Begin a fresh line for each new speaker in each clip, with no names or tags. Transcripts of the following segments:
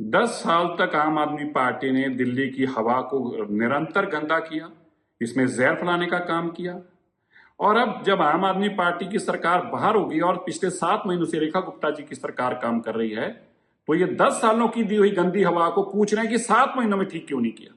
10 साल तक आम आदमी पार्टी ने दिल्ली की हवा को निरंतर गंदा किया, इसमें जहर फैलाने का काम किया। और अब जब आम आदमी पार्टी की सरकार बाहर होगी और पिछले 7 महीनों से रेखा गुप्ता जी की सरकार काम कर रही है, तो ये 10 सालों की दी हुई गंदी हवा को पूछ रहे हैं कि 7 महीनों में ठीक क्यों नहीं किया।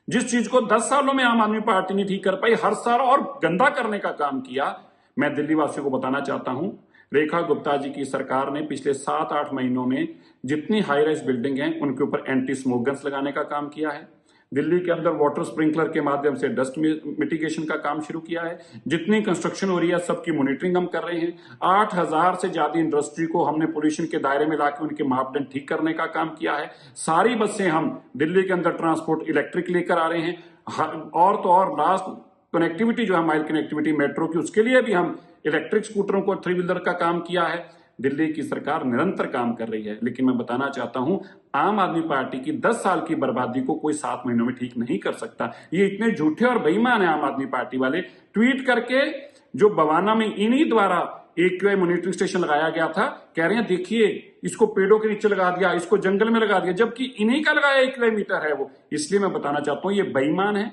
जिस चीज को 10 सालों में आम आदमी पार्टी नहीं ठीक कर पाई, हर साल और गंदा करने का काम किया। मैं दिल्ली वासियों को बताना चाहता हूं, रेखा गुप्ता जी की सरकार ने पिछले 7-8 महीनों में जितनी हाई राइज बिल्डिंग हैं उनके ऊपर एंटी स्मोक गन्स लगाने का काम किया है। दिल्ली के अंदर वाटर स्प्रिंकलर के माध्यम से डस्ट मिटिगेशन का काम शुरू किया है। जितनी कंस्ट्रक्शन हो रही है सबकी मॉनिटरिंग हम कर रहे हैं। 8000 से ज्यादा इंडस्ट्री को हमने पोल्यूशन के दायरे में लाकर उनके मापदंड ठीक करने का काम किया है। सारी बसें हम दिल्ली के अंदर ट्रांसपोर्ट इलेक्ट्रिक लेकर आ रहे हैं। और तो और लास्ट कनेक्टिविटी जो है माइल कनेक्टिविटी मेट्रो की, उसके लिए भी हम इलेक्ट्रिक स्कूटरों को 3 व्हीलर का काम किया है। दिल्ली की सरकार निरंतर काम कर रही है, लेकिन मैं बताना चाहता हूं आम आदमी पार्टी की 10 साल की बर्बादी को कोई 7 महीनों में ठीक नहीं कर सकता। ये इतने झूठे और बेईमान है आम आदमी पार्टी वाले। ट्वीट करके जो बवाना में इन्हीं द्वारा AQI मॉनिटरिंग स्टेशन लगाया गया था, कह रहे हैं देखिए इसको पेड़ों के नीचे लगा दिया, इसको जंगल में लगा दिया, जबकि इन्हीं का लगाया AQI मीटर है वो। इसलिए मैं बताना चाहता हूं ये बेईमान है,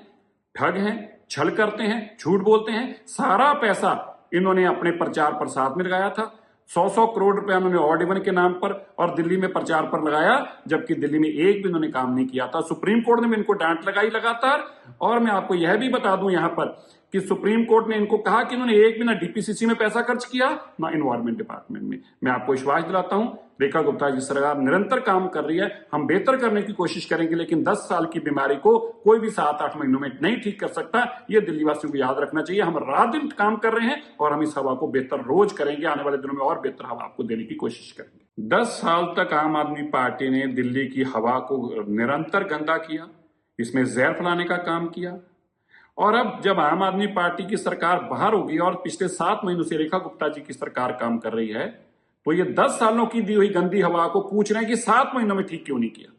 ठग हैं, छल करते हैं, झूठ बोलते हैं। सारा पैसा इन्होंने अपने प्रचार प्रसार में लगाया था। 100 करोड़ रुपए उन्होंने ऑड इवन के नाम पर और दिल्ली में प्रचार पर लगाया, जबकि दिल्ली में एक भी इन्होंने काम नहीं किया था। सुप्रीम कोर्ट ने भी इनको डांट लगाई लगातार। और मैं आपको यह भी बता दूं यहां पर कि सुप्रीम कोर्ट ने इनको कहा कि इन्होंने एक भी ना DPCC में पैसा खर्च किया, ना एनवायरमेंट डिपार्टमेंट में। मैं आपको विश्वास दिलाता हूं रेखा गुप्ता जी सरकार निरंतर काम कर रही है। हम बेहतर करने की कोशिश करेंगे, लेकिन 10 साल की बीमारी को कोई भी 7-8 महीनों में नहीं ठीक कर सकता। ये दिल्ली वासियों को याद रखना चाहिए। हम रात दिन काम कर रहे हैं और हम इस हवा को बेहतर रोज करेंगे। आने वाले दिनों में और बेहतर हवा आपको देने की कोशिश करेंगे। 10 साल तक आम आदमी पार्टी ने दिल्ली की हवा को निरंतर गंदा किया, इसमें जहर फैलाने का काम किया। और अब जब आम आदमी पार्टी की सरकार बाहर होगी और पिछले 7 महीनों से रेखा गुप्ता जी की सरकार काम कर रही है, तो ये 10 सालों की दी हुई गंदी हवा को पूछ रहे हैं कि 7 महीनों में ठीक क्यों नहीं किया।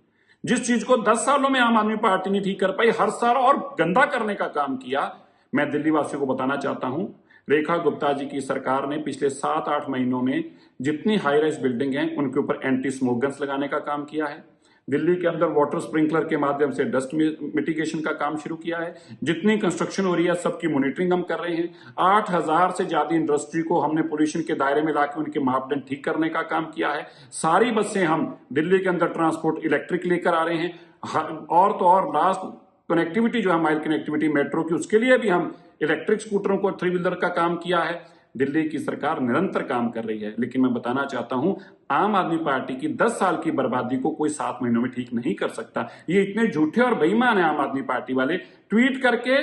जिस चीज को 10 सालों में आम आदमी पार्टी नहीं ठीक कर पाई, हर साल और गंदा करने का काम किया। मैं दिल्ली वासियों को बताना चाहता हूं, रेखा गुप्ता जी की सरकार ने पिछले 7-8 महीनों में जितनी हाई राइज बिल्डिंग हैं उनके ऊपर एंटी स्मोक गन्स लगाने का काम किया है। दिल्ली के अंदर वाटर स्प्रिंकलर के माध्यम से डस्ट मिटिगेशन का काम शुरू किया है। जितनी कंस्ट्रक्शन हो रही है सबकी मॉनिटरिंग हम कर रहे हैं। 8000 से ज्यादा इंडस्ट्री को हमने पोल्यूशन के दायरे में लाकर उनके मापदंड ठीक करने का काम किया है। सारी बसें हम दिल्ली के अंदर ट्रांसपोर्ट इलेक्ट्रिक लेकर आ रहे हैं। और तो और लास्ट कनेक्टिविटी जो है माइल कनेक्टिविटी मेट्रो की, उसके लिए भी हम इलेक्ट्रिक स्कूटरों को 3 व्हीलर का काम किया है। दिल्ली की सरकार निरंतर काम कर रही है, लेकिन मैं बताना चाहता हूं आम आदमी पार्टी की 10 साल की बर्बादी को कोई 7 महीनों में ठीक नहीं कर सकता। ये इतने झूठे और बेईमान है आम आदमी पार्टी वाले। ट्वीट करके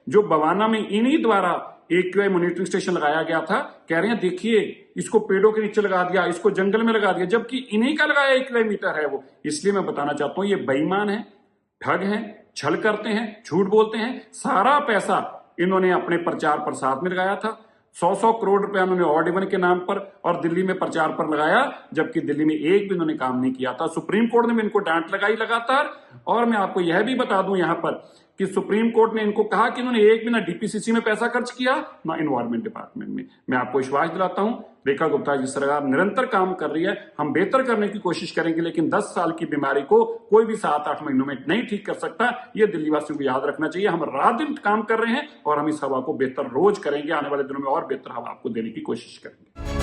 जो बवाना में इन्हीं द्वारा AQI मॉनिटरिंग स्टेशन लगाया गया था, कह रहे हैं देखिए इसको पेड़ों के नीचे लगा दिया, इसको जंगल में लगा दिया, जबकि इन्हीं का लगाया AQI मीटर है वो। इसलिए मैं बताना चाहता हूं ये बेईमान है, ठग हैं, छल करते हैं, झूठ बोलते हैं। सारा पैसा इन्होंने अपने प्रचार प्रसार में लगाया था। 100 करोड़ रुपए उन्होंने ऑड इवन के नाम पर और दिल्ली में प्रचार पर लगाया, जबकि दिल्ली में एक भी इन्होंने काम नहीं किया था। सुप्रीम कोर्ट ने भी इनको डांट लगाई लगातार। और मैं आपको यह भी बता दूं यहां पर कि सुप्रीम कोर्ट ने इनको कहा कि इन्होंने एक भी ना DPCC में पैसा खर्च किया, ना एनवायरमेंट डिपार्टमेंट में। मैं आपको विश्वास दिलाता हूं रेखा गुप्ता जी सरकार निरंतर काम कर रही है। हम बेहतर करने की कोशिश करेंगे, लेकिन 10 साल की बीमारी को कोई भी 7-8 महीनों में नहीं ठीक कर सकता। ये दिल्ली वासियों को याद रखना चाहिए। हम रात दिन काम कर रहे हैं और हम इस हवा को बेहतर रोज करेंगे। आने वाले दिनों में और बेहतर हवा आपको देने की कोशिश करेंगे।